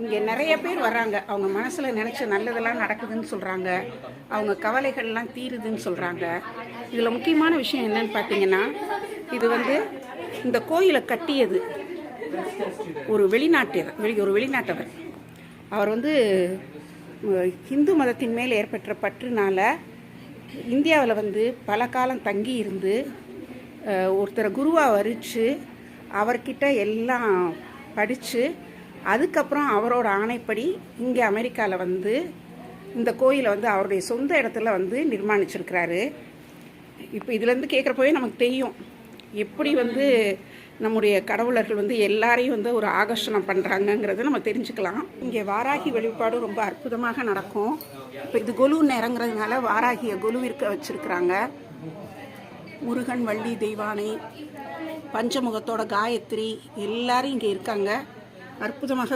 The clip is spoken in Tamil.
இங்கே நிறைய பேர் வர்றாங்க. அவங்க மனசில் நினச்ச நல்லதெல்லாம் நடக்குதுன்னு சொல்கிறாங்க. அவங்க கவலைகள்லாம் தீருதுன்னு சொல்கிறாங்க. இதில் முக்கியமான விஷயம் என்னன்னு பார்த்தீங்கன்னா, இது வந்து இந்த கோயிலை கட்டியது ஒரு வெளிநாட்டவர். அவர் வந்து ஹிந்து மதத்தின் மேல் ஏற்பட்ட பற்றுனால இந்தியாவில் வந்து பல காலம் தங்கி இருந்து ஒருத்தரை குருவாக வரித்து அவர்கிட்ட எல்லாம் படித்து அதுக்கப்புறம் அவரோட ஆணைப்படி இங்கே அமெரிக்காவில் வந்து இந்த கோயிலை வந்து அவருடைய சொந்த இடத்துல வந்து நிர்மாணிச்சிருக்கிறாரு. இப்போ இதுலேருந்து கேட்குறப்பவே நமக்கு தெரியும் எப்படி வந்து நம்முடைய கடவுளர்கள் வந்து எல்லாரையும் வந்து ஒரு ஆகர்ஷணம் பண்ணுறாங்கங்கிறத நம்ம தெரிஞ்சுக்கலாம். இங்கே வாராகி வழிபாடும் ரொம்ப அற்புதமாக நடக்கும். இப்போ இது கொலு நேரங்கிறதுனால வாராகியை கொலுவிற்க வச்சுருக்கிறாங்க. முருகன், வள்ளி, தெய்வானை, பஞ்சமுகத்தோட காயத்ரி எல்லாரும் இங்கே இருக்காங்க. அற்புதமாக